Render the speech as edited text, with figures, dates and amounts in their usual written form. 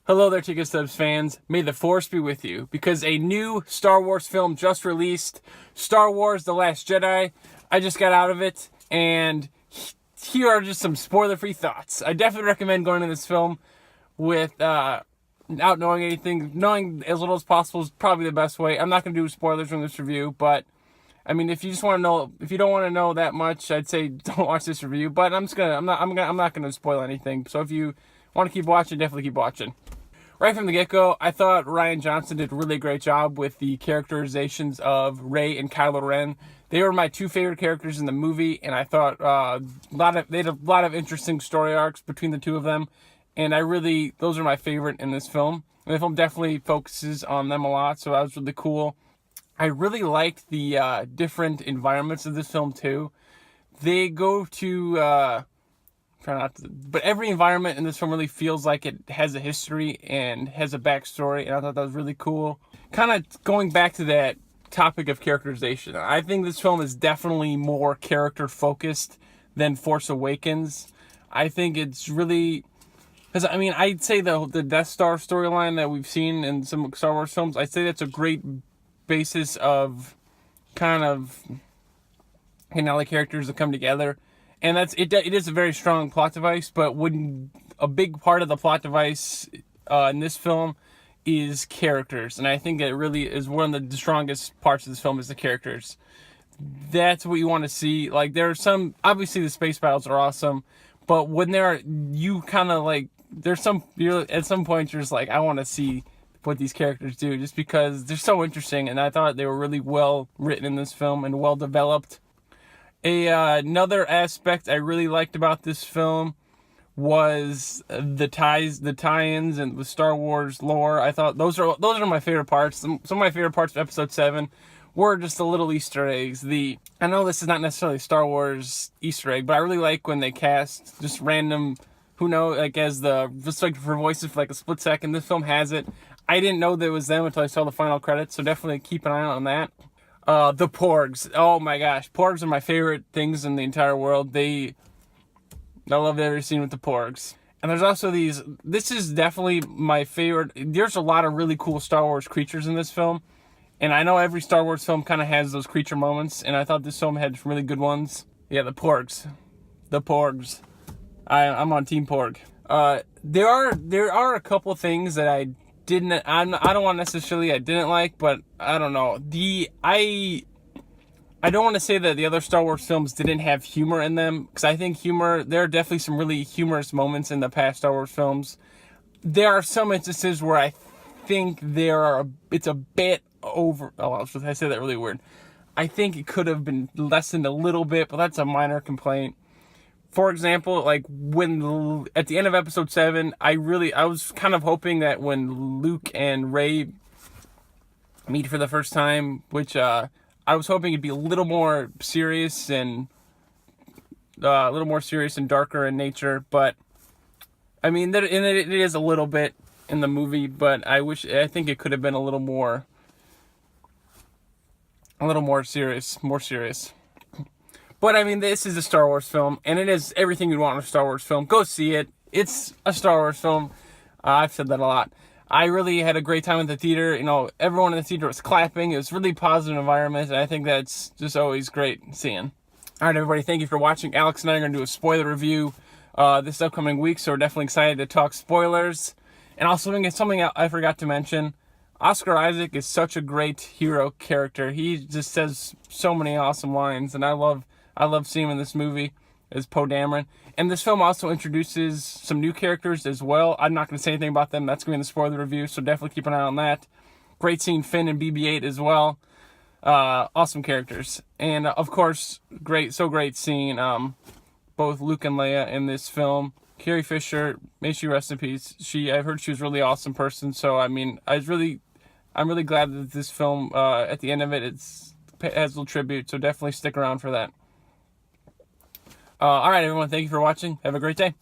Hello there, Ticket Stubs fans. May the Force be with you, because a new Star Wars film just released, Star Wars The Last Jedi. I just got out of it, and here are just some spoiler-free thoughts. I definitely recommend going to this film without knowing anything. Knowing as little as possible is probably the best way. I'm not going to do spoilers from this review, but I mean, if you just want to know, if you don't want to know that much, I'd say don't watch this review. But I'm not gonna spoil anything. So if you want to keep watching, definitely keep watching. Right from the get-go, I thought Rian Johnson did a really great job with the characterizations of Rey and Kylo Ren. They were my two favorite characters in the movie, and I thought they had a lot of interesting story arcs between the two of them, and those are my favorite in this film. And the film definitely focuses on them a lot, so that was really cool. I really liked the different environments of this film too. They go to but every environment in this film really feels like it has a history and has a backstory, and I thought that was really cool. Kind of going back to that topic of characterization, I think this film is definitely more character focused than Force Awakens. I think it's really, because I mean, I'd say the Death Star storyline that we've seen in some Star Wars films, I'd say that's a great basis of kind of all the characters that come together. And it is a very strong plot device, but a big part of the plot device in this film is characters. And I think it really is one of the strongest parts of this film is the characters. That's what you want to see. Like, there are some, obviously the space battles are awesome, but when at some point you're just like, I want to see what these characters do, just because they're so interesting. And I thought they were really well written in this film and well developed. Another aspect I really liked about this film was the tie-ins and the Star Wars lore. I thought those are my favorite parts. Some of my favorite parts of Episode 7 were just the little Easter eggs. I know this is not necessarily a Star Wars Easter egg, but I really like when they cast just random, just like for voices for like a split second. This film has it. I didn't know that it was them until I saw the final credits, so definitely keep an eye out on that. The Porgs. Oh my gosh. Porgs are my favorite things in the entire world. I love every scene with the Porgs. And there's also this is definitely my favorite. There's a lot of really cool Star Wars creatures in this film. And I know every Star Wars film kind of has those creature moments, and I thought this film had some really good ones. Yeah, the Porgs. The Porgs. I'm on Team Porg. There are a couple things that I didn't like, but I don't know. I don't want to say that the other Star Wars films didn't have humor in them, because I think there are definitely some really humorous moments in the past Star Wars films. There are some instances where I think it's a bit over. Oh, I said that really weird. I think it could have been lessened a little bit, but that's a minor complaint. For example, like when at the end of Episode 7, I was kind of hoping that when Luke and Rey meet for the first time, which I was hoping it'd be a little more serious and darker in nature. But I mean, it is a little bit in the movie, but I think it could have been a little more serious. But I mean, this is a Star Wars film, and it is everything you'd want in a Star Wars film. Go see it. It's a Star Wars film. I've said that a lot. I really had a great time at the theater. Everyone in the theater was clapping. It was a really positive environment, and I think that's just always great seeing. All right, everybody, thank you for watching. Alex and I are going to do a spoiler review this upcoming week, so we're definitely excited to talk spoilers. And also, something I forgot to mention, Oscar Isaac is such a great hero character. He just says so many awesome lines, and I love seeing him in this movie as Poe Dameron. And this film also introduces some new characters as well. I'm not going to say anything about them. That's going to be in the spoiler review, so definitely keep an eye on that. Great seeing Finn and BB-8 as well. Awesome characters. And, of course, great seeing both Luke and Leia in this film. Carrie Fisher, may she rest in peace. I've heard she was a really awesome person, so, I mean, I'm really glad that this film, at the end of it, has a little tribute, so definitely stick around for that. All right, everyone. Thank you for watching. Have a great day.